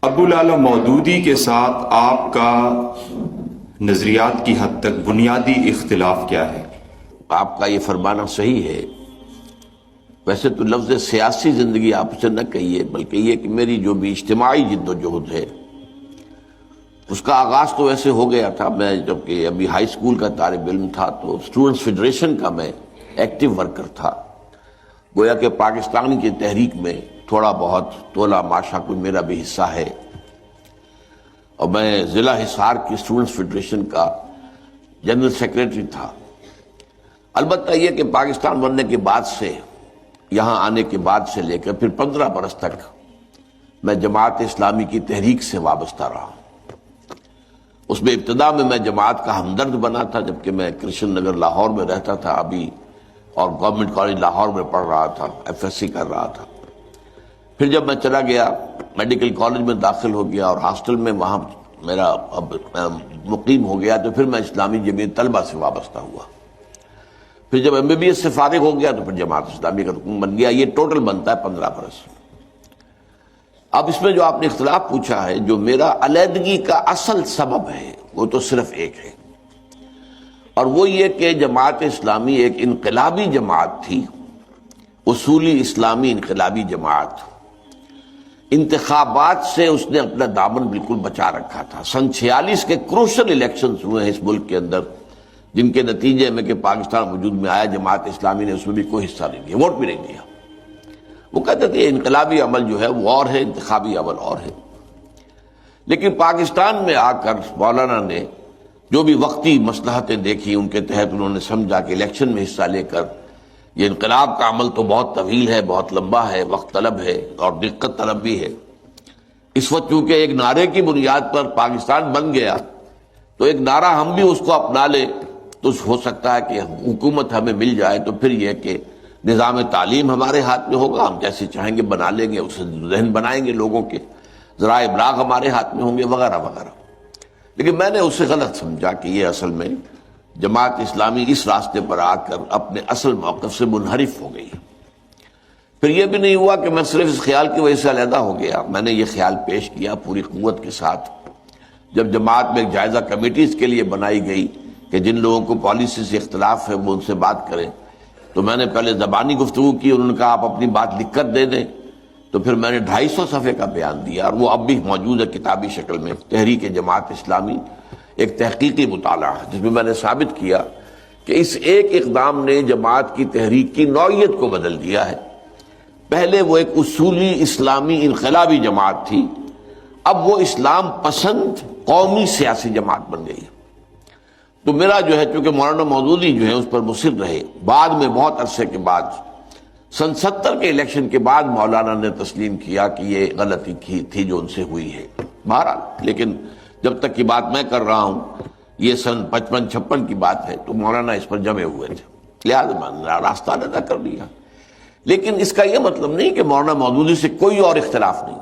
ابوالعلا مودودی کے ساتھ آپ کا نظریات کی حد تک بنیادی اختلاف کیا ہے؟ آپ کا یہ فرمانا صحیح ہے. ویسے تو لفظ سیاسی زندگی آپ سے نہ کہیے، بلکہ یہ کہ میری جو بھی اجتماعی جد و جہد ہے اس کا آغاز تو ویسے ہو گیا تھا. میں جبکہ ابھی ہائی اسکول کا طالب علم تھا تو اسٹوڈنٹس فیڈریشن کا میں ایکٹیو ورکر تھا. گویا کہ پاکستان کی تحریک میں تھوڑا بہت تولا ماشا کوئی میرا بھی حصہ ہے، اور میں ضلع حصار کی اسٹوڈنٹس فیڈریشن کا جنرل سیکریٹری تھا. البتہ یہ کہ پاکستان بننے کے بعد سے، یہاں آنے کے بعد سے لے کر پھر 15 برس تک میں جماعت اسلامی کی تحریک سے وابستہ رہا. اس میں ابتدا میں جماعت کا ہمدرد بنا تھا جبکہ میں کرشن نگر لاہور میں رہتا تھا ابھی، اور گورنمنٹ کالج لاہور میں پڑھ رہا تھا، FSC کر رہا تھا. پھر جب میں چلا گیا میڈیکل کالج میں داخل ہو گیا اور ہاسٹل میں وہاں میرا اب مقیم ہو گیا، تو پھر میں اسلامی جمعیت طلبہ سے وابستہ ہوا. پھر جب MBBS سے فارغ ہو گیا تو پھر جماعت اسلامی کا رکن بن گیا. یہ ٹوٹل بنتا ہے 15 برس. اب اس میں جو آپ نے اختلاف پوچھا ہے، جو میرا علیحدگی کا اصل سبب ہے وہ تو صرف ایک ہے، اور وہ یہ کہ جماعت اسلامی ایک انقلابی جماعت تھی، اصولی اسلامی انقلابی جماعت. انتخابات سے اس نے اپنا دامن بالکل بچا رکھا تھا. سن 46 کے کروشل الیکشنز ہوئے ہیں اس ملک کے اندر، جن کے نتیجے میں کہ پاکستان وجود میں آیا، جماعت اسلامی نے اس میں بھی کوئی حصہ نہیں دیا، ووٹ بھی نہیں دیا. وہ کہتے تھے انقلابی عمل جو ہے وہ اور ہے، انتخابی عمل اور ہے. لیکن پاکستان میں آ کر مولانا نے جو بھی وقتی مصلحتیں دیکھی، ان کے تحت انہوں نے سمجھا کہ الیکشن میں حصہ لے کر یہ انقلاب کا عمل تو بہت طویل ہے، بہت لمبا ہے، وقت طلب ہے اور دقت طلب بھی ہے. اس وقت چونکہ ایک نعرے کی بنیاد پر پاکستان بن گیا، تو ایک نعرہ ہم بھی اس کو اپنا لیں تو ہو سکتا ہے کہ حکومت ہمیں مل جائے، تو پھر یہ کہ نظام تعلیم ہمارے ہاتھ میں ہوگا، ہم جیسے چاہیں گے بنا لیں گے، اسے ذہن بنائیں گے لوگوں کے، ذرائع ابلاغ ہمارے ہاتھ میں ہوں گے، وغیرہ وغیرہ. لیکن میں نے اسے غلط سمجھا کہ یہ اصل میں جماعت اسلامی اس راستے پر آ کر اپنے اصل موقف سے منحرف ہو گئی. پھر یہ بھی نہیں ہوا کہ میں صرف اس خیال کی وجہ سے علیحدہ ہو گیا. میں نے یہ خیال پیش کیا پوری قوت کے ساتھ جب جماعت میں ایک جائزہ کمیٹی اس کے لیے بنائی گئی کہ جن لوگوں کو پالیسی سے اختلاف ہے وہ ان سے بات کریں. تو میں نے پہلے زبانی گفتگو کی، انہوں نے کہا آپ اپنی بات لکھ کر دے دیں. تو پھر میں نے 250 صفحے کا بیان دیا، اور وہ اب بھی موجود ہے کتابی شکل میں، تحریک جماعت اسلامی، ایک تحقیقی مطالعہ جس میں نے ثابت کیا کہ اس ایک اقدام نے جماعت کی تحریک کی نوعیت کو بدل دیا ہے. پہلے وہ ایک اصولی اسلامی انقلابی جماعت تھی، اب وہ اسلام پسند قومی سیاسی جماعت بن گئی. تو میرا جو ہے، چونکہ مولانا مودودی جو ہے اس پر مصر رہے، بعد میں بہت عرصے کے بعد سن 70 کے الیکشن کے بعد مولانا نے تسلیم کیا کہ یہ غلطی تھی جو ان سے ہوئی ہے. بہرحال لیکن جب تک کی بات میں کر رہا ہوں، یہ سن 55-56 کی بات ہے، تو مولانا اس پر جمے ہوئے تھے، لہٰذا میں نے راستہ ادا کر لیا. لیکن اس کا یہ مطلب نہیں کہ مولانا مودودی سے کوئی اور اختلاف نہیں.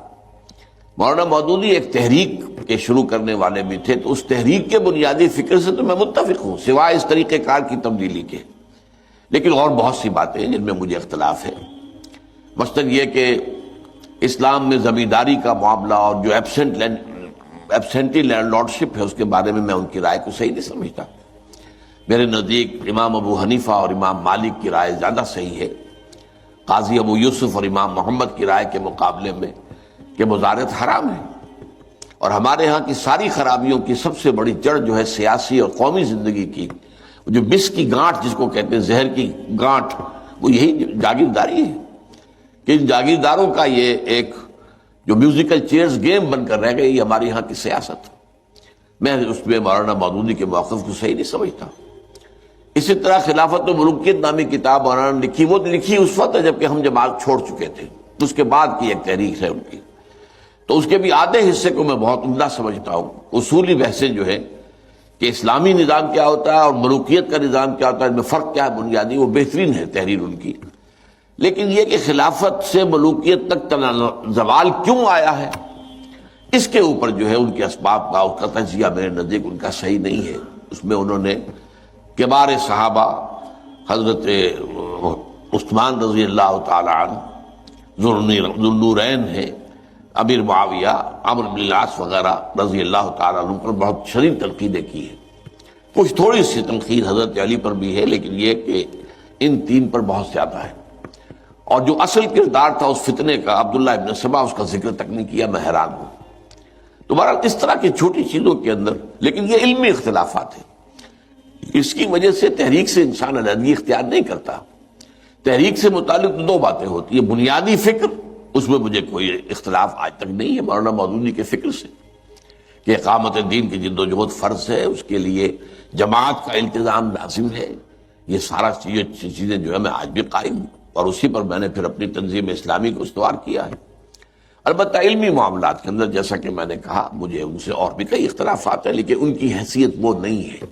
مولانا مودودی ایک تحریک کے شروع کرنے والے بھی تھے، تو اس تحریک کے بنیادی فکر سے تو میں متفق ہوں، سوائے اس طریقہ کار کی تبدیلی کے. لیکن اور بہت سی باتیں ہیں جن میں مجھے اختلاف ہے. مثلاً یہ کہ اسلام میں زمینداری کا معاملہ اور جو ایبسینٹی لینڈ لارڈشپ ہے، اس کے بارے میں ان کی رائے کو صحیح نہیں سمجھتا. میرے نزدیک امام ابو حنیفہ اور امام مالک کی رائے زیادہ صحیح ہے، قاضی ابو یوسف اور امام محمد کی رائے کے مقابلے میں، کہ مزارعت حرام ہے. اور ہمارے ہاں کی ساری خرابیوں کی سب سے بڑی جڑ جو ہے سیاسی اور قومی زندگی کی، جو بس کی گانٹھ جس کو کہتے ہیں، زہر کی گانٹھ، وہ یہی جاگیرداری ہے. کہ ان جاگیرداروں کا یہ ایک جو میوزیکل چیئرز گیم بن کر رہ گئی، یہ ہمارے ہاں کی سیاست. میں اس میں مولانا مودودی کے موقف کو صحیح نہیں سمجھتا. اسی طرح خلافت و ملوکیت نامی کتاب مولانا نے لکھی، وہ لکھی اس وقت جب کہ ہم جماعت چھوڑ چکے تھے، اس کے بعد کی ایک تحریک ہے ان کی. تو اس کے بھی آدھے حصے کو میں بہت عمدہ سمجھتا ہوں. اصولی بحثیں جو ہے کہ اسلامی نظام کیا ہوتا ہے اور ملوکیت کا نظام کیا ہوتا ہے، ان میں فرق کیا ہے بنیادی، وہ بہترین ہے تحریر ان کی. لیکن یہ کہ خلافت سے ملوکیت تک زوال کیوں آیا ہے، اس کے اوپر جو ہے ان کے اسباب کا اس کا تجزیہ میرے نزدیک ان کا صحیح نہیں ہے. اس میں انہوں نے کبار صحابہ حضرت عثمان رضی اللہ تعالی عنہ، ذو النورین ہیں، امیر معاویہ، عمرو بن العاص وغیرہ رضی اللہ تعالیٰ عنہ پر بہت شدید تنقیدیں کی ہیں. کچھ تھوڑی سی تنقید حضرت علی پر بھی ہے، لیکن یہ کہ ان تین پر بہت زیادہ ہے. اور جو اصل کردار تھا اس فتنے کا، عبداللہ ابن سبا، اس کا ذکر تک نہیں کیا. میں حیران ہوں. دوبارہ اس طرح کی چھوٹی چیزوں کے اندر، لیکن یہ علمی اختلافات ہیں. اس کی وجہ سے تحریک سے انسان علیحدگی اختیار نہیں کرتا. تحریک سے متعلق دو باتیں ہوتی ہیں. بنیادی فکر، اس میں مجھے کوئی اختلاف آج تک نہیں ہے مولانا مودودی کے فکر سے، کہ اقامت دین کی جد و جہد فرض ہے، اس کے لیے جماعت کا التزام لازم ہے. یہ سارا چیزیں جو ہے میں آج بھی قائم ہوں، اور اسی پر میں نے پھر اپنی تنظیم اسلامی کو استوار کیا ہے. البتہ علمی معاملات کے اندر جیسا کہ میں نے کہا، مجھے ان سے اور بھی کئی اختلافات ہیں، لیکن ان کی حیثیت وہ نہیں ہے